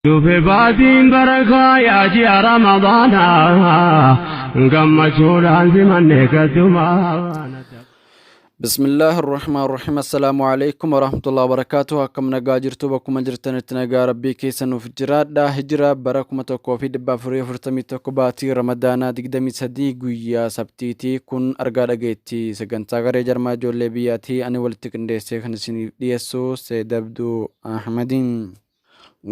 شوف بعدين بركة يا جي رمضان قم شوران في منك الدماء. بسم الله الرحمن الرحيم. السلام عليكم ورحمة الله وبركاته. كم نجاجرتو بكم جرتنا تنجا ربي كيسن في الجراد دا هجرة بركم توقفي دبا فري فرتمي تقباتي رمضان دقدمي صديق ويا سبتيتي كن أرجع جيتي سجن تاجر جرما جول بياتي أنا ولتكن سيخن سني ديسو سيدبدو أحمدين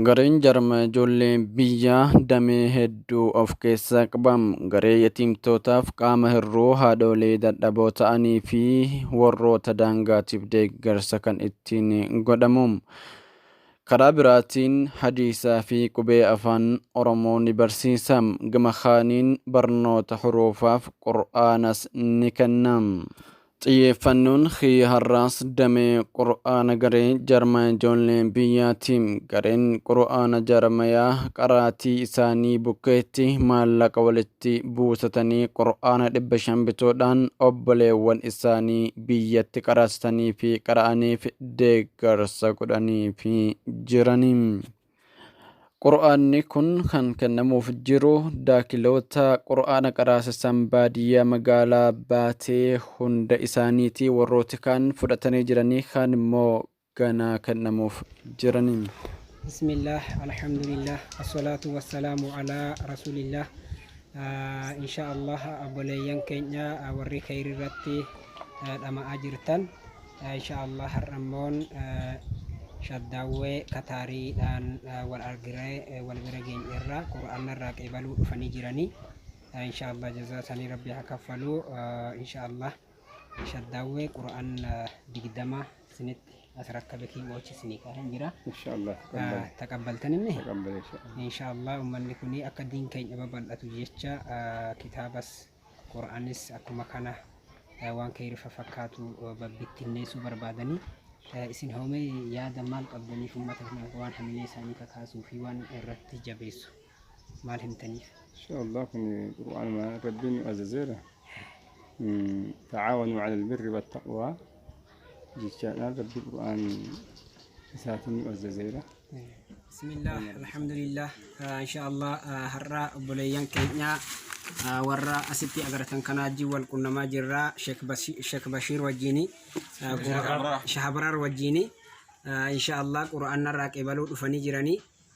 Gareen jarma ijoolleen biyyaa damee hedduu of keessaa qabam. Garee yatiimtootaaf qaama hir'uu haadholee dadhaboo ta'anii fi warroota daangaatiif deeggarsa kan ittiin godhamu. Karaa biraatiin hadiisaa fi qubee afaan Oromoo ni barsiisam. Gama kaaniin barnoota huruufaaf qur'aanas ni kennam. xiyyeeffannoon har'aas damee qur'aana garee jarma ijoolleen biyyaatiin gareen qur'aana jarmayaa qaraatii isaanii bukkeetti maallaqa walitti buusatanii qur'aana 500 bituudhaan obboleewwan isaanii biyyatti qaraasanii fi qara'aniif deeggarsa godhanii fi jiraniin. Qur'aanni kun kan kennamuuf jiru daakiloota qur'aana qaraasisan baadiyyaa magaalaa baatee hunda isaaniitii warrooti kan fudhatanii jiranii kan immoo ganaa kennamuuf jiranii. Bismillah, alhamdulillah, assalatu wassalamu ala rasulillah. Inshaallah abboleeyyan keenya warri khayrii irratti dhama'aa jirtan inshaallah har'ammoon shaddaawwee kataariidhaan wal argiree wal bira geenyerraa qur'aanarraa qeebaluu dhufanii jiranii inshaallah jazaa isaanii rabbi haa kaffalu. Inshaallah shaddaawwee qur'aan 20 isinitti as rakkabe kiiwoochi isinii qaban jira inshaallah taqabbaltaninne inshaallah ummanni kuni akka diin keenya babal'atu jecha kitaabas qur'aanis akkuma kana waan khayrii fakkaatu babbittinneessuu barbaadanii isin hoomee yaada maal qabdaniif ummata kanaaf waan hamilee isaanii kakaasuu fi waan irratti jabeessu maal himtaniif? Inshaallah kun qur'aan ma rabbiin azazeera تعاونوا على البر والتقوى جيشان ربي قرآن ساتني وززيرة. بسم الله الحمد لله إن شاء الله هرّا بليان كينيا ورّا أسيتي أجرتن كناجي والكنما جرّا شيخ بشير وجيني شهبرار وجيني إن شاء الله قرآن راك إبلو دفني جراني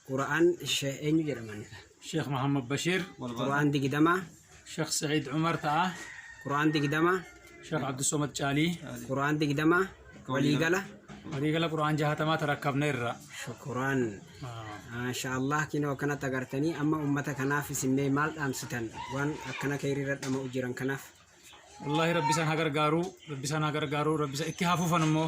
قرآن شيء جرماني شيخ محمد بشير قرآن دي قدما شيخ سعيد عمر تعاه قرآن دي قدما شيخ عبد الصمد جالي قرآن دي قدما ولي قال قرآن جهتما تركبنا الرا شكرا ما شاء الله كنا وكنا تغرتني أما أمتك كناف سمي مال أمستن وان أكنا كيري رد أما أجيران كناف والله ربي سان هاجر غارو ربي سان هاجر غارو ربي سان إكهافو فنمو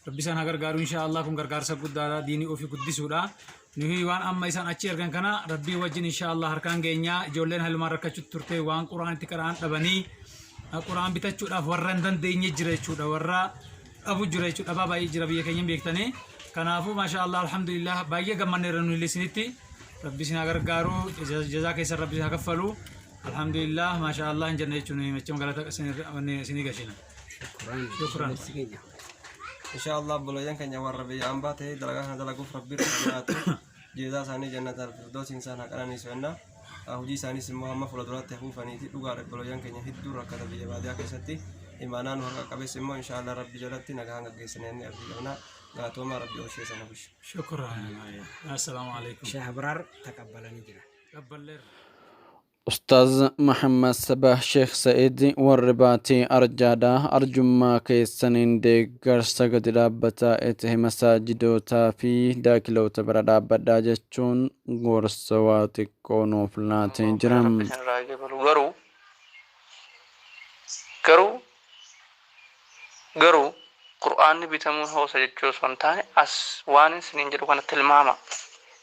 ربي سان هاجر غارو إن شاء الله كم غرغار سبود دارا ديني أوفي قدس ودا نهي وان أما إنسان أشير كان كنا ربي وجن إن شاء الله هركان جينيا جولين هالمرة كشوت ترتي وان قرآن تكران تبني القرآن بتشوت أفورندن ديني جري شوت أورا أبو جري شوت أبا باي جرا بيه كينيم بيكتني كنافو ما شاء الله الحمد لله بايه كمان رنو لسنتي ربي سناغر غارو جزاك يسر ربي هكفلو الحمد لله ما شاء الله إن جنة يشوني مچم غلطة سني غشينا شكرا إن شاء الله بلوين كن جوار ربي أمباته دلقا هذا لقوف ربي رحمته جزاء ساني جنة الفردوس إنسان هكذا نسوينا أهوجي ساني سموها ما فلدرات تخوفني تلقى بلوين كن يهدو ركض بيه بعد أكيستي إيمانا نورك قبل سمو إن شاء الله ربي جلتي نجاهنا جيسنين أرجعنا قاتوما ربي وشي سنبش. شكرا. السلام عليكم. شهبرار تقبلني جرا. قبل أستاذ محمد صباح شيخ سعيد والرباطي أرجادا أرجما كيسنين ديگر سجد رابطة إته مساجدوتا في داخلو تبردا بداجتون غورسوات كونو فلاتي جرام garuu qur'aanni bitamuun hoosa jechuu osoo hin taane as waan isiniin jedhu kana tilmaama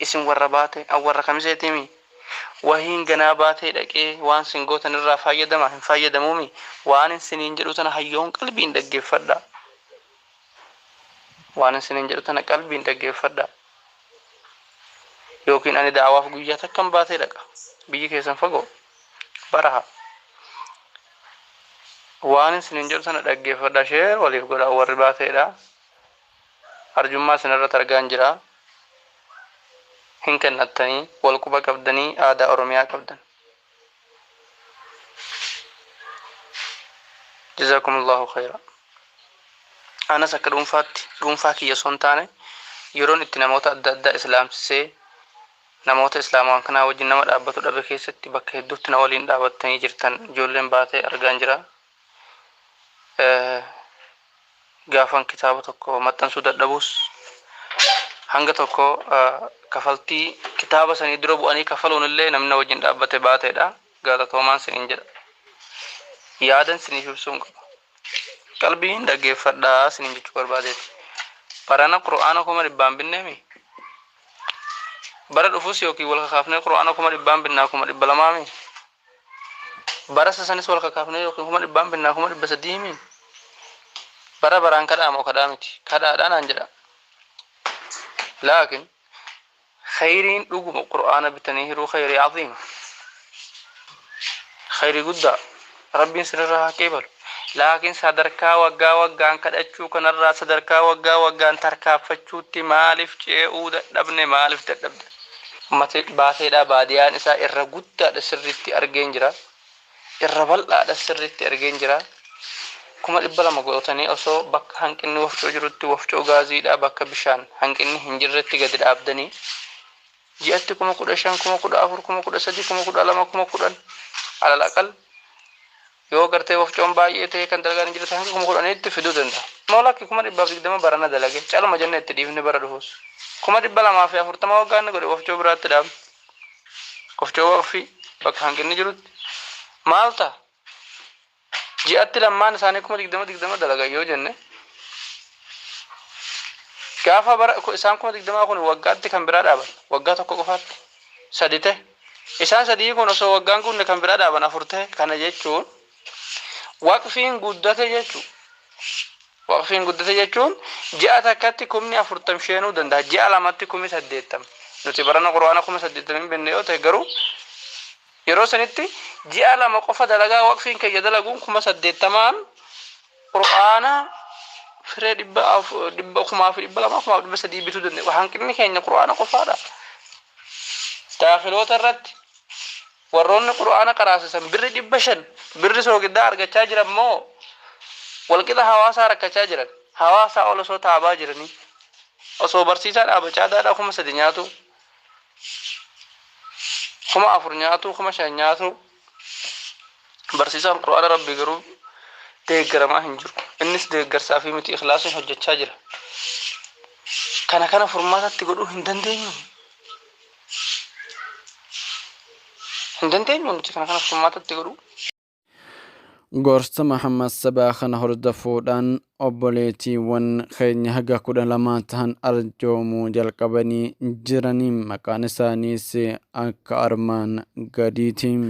isin warra baate warra kamiseetimi wahiin ganaa baatee dhaqee waan isin gootan irraa fayyadama hin fayyadamuumi waan isiniin jedhu tana hayyoon qalbiin dhaggeeffadha waan isiniin jedhu tana qalbiin dhaggeeffadha yookiin ani da'awaaf guyyaa takkan baatee dhaqa biyyi keessan fagoo baraha waan isiniin jedhu tana dhaggeeffadha sheer waliif godha warri baateedha arjummaa isinirratti argaan jira هنكنتني والقبة قبدني آداء أرميا قبدن جزاكم الله خيرا أنا سكر رنفاتي يسون تاني يرون اتناموت أدى إسلام سي نموت إسلام وانكنا وجن نمت أبتو دبكي ستي بك هدو تناولين دعوتني جرتن جولين باتي أرغانجرا غافن كتابة تكو متن سودة دبوس hanga tokko kafaltii kitaaba sanii dura bu'anii kafaluun illee namni wajjin dhaabbate baateedha galatoomaan siniin jedha yaadan siniif ibsuun qaba qalbiin dhaggeeffadhaa siniin jechuu barbaadeeti barana qur'aana kuma dhibbaan binneemi bara dhufus yookiin wal kakaafnee qur'aana kuma dhibbaan binnaa kuma dhibba lamaami bara sasanis wal kakaafnee yookiin kuma dhibbaan binnaa kuma dhibba sadiimi bara baraan kadhaa moo kadhaa miti kadhaadhaan aan jedha لكن خيرين لقم القرآن بتنهير خير عظيم خير قد ربي سرها كيبل لكن صدركا وقا وقا كد أشوك نرى صدركا وقا وقا تركا فتشوتي مالف جيءود ابن مالف تدبد متى باتيدا باديان إسا إرقود السرتي أرجنجرا إربل السرتي أرجنجرا كما إبلا مقولتني أصو بك هنكني وفجو جرتي وفجو غازي دا بك بشان هنكني هنجرتي قدر أبدني جئت كما قد أشان كما قد أفر كما قد أسدي كما قد ألم كما قد على الأقل يو قرتي وفجو بايته كان دلغان جرتي هنك كما قد أنيت فدو دندا مولاك كما إبلا بقدم برانا دلغي چالو مجنة تديفني بردهوس كما إبلا ما في أفر تما وقان قد وفجو برات دام وفجو وفي بك هنكني جرت مالتا جاءت لما نسانكم دقدمة دلقا يو جنة كافة برا إسانكم دقدمة أكون وقعت كم براد أبن وقعت كوكفات سديته إسان سديه كون أسو وقعانكم كم براد أبن أفرته كان جيتشون وقفين قدته جيتشون وقفين قدته جيتشون جاءت كاتكم ني أفرتم شينو دنده جاء علاماتكم سديتم نتبرنا قرآنكم سديتم بنيو تهجرو yeroo sanitti ji'a lama qofa dalagaa waqfiin kayya dalaguun kuma 80 qur'aana firee dhibba kumaa fi dhibba lama kumaa fi dhibba sadii bituu dandeenya hanqinni keenya qur'aana qofaadha daafiloota irratti warroonni qur'aana qaraasisan birri 500 birri soogiddaa argachaa jiran moo walqixa hawaasaa rakkachaa jiran hawaasaa ol osoo taabaa jiranii osoo barsiisaa dhaabachaa daadhaa kuma 3 nyaatu كما أفرنياتو كما شانياتو برسيسان القرآن ربي قرو ديقر ما هنجر الناس ديقر سافي متي إخلاصي حجة شاجرة كان فرماتات تقولوا هندن دينيو كان فرماتات تقولوا gorsa Muhammad Sabaakhan hordofuudhaan obboleettiiwwan keenya haga 12 tahan arjoomuu jalqabanii jiraniin maqaan isaaniis akka armaan gadiitiin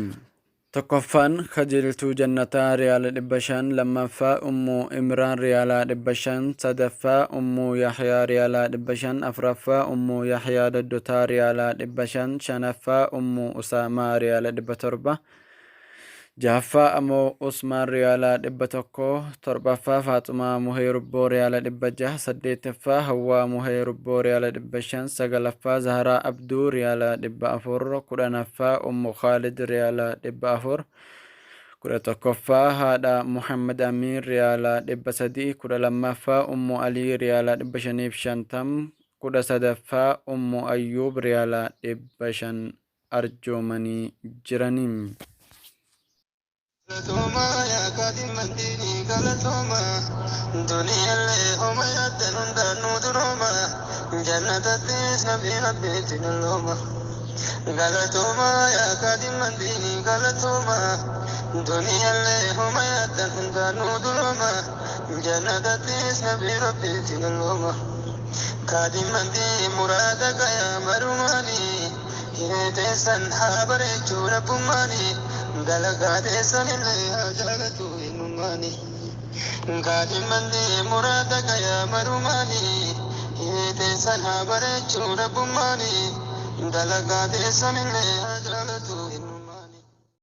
tokkoffaan kajeeltuu jannataa riyaala 500 lammaffaa ummuu imraan riyaala 500 sadaffaa ummuu yahyaa riyaala 500 afraffaa ummuu yahyaa daddotaa riyaala 500 shanaffaa ummuu usaamaa riyaala 700 جافا أمو عثمان ريالا دبتوكو تربافا فاطمة مهيربو ريالا دبجه سديتفا هوا مهيربو ريالا دبشان سغلفا زهرا عبدو ريالا دبافور كدانفا أم خالد ريالا دبافور كدتوكفا هذا محمد أمين ريالا دبسدي كدلمفا أم علي ريالا دبشنيف شانتم كدسدفا أم أيوب ريالا دبشان أرجومني جرانيم galatoma ya kadi mandini galatoma dunia le homa ya tanunda nudroma jannatatis nabi rabbitin loma galatoma ya kadi mandini galatoma dunia le homa ya tanunda nudroma jannatatis nabi rabbitin loma kadi mandi murada ya marumani hidesan habare chura pumani galagade sanile ajalatu inumani gadi mandi murada ya marumani hidesan habare chura pumani galagade sanile ajalatu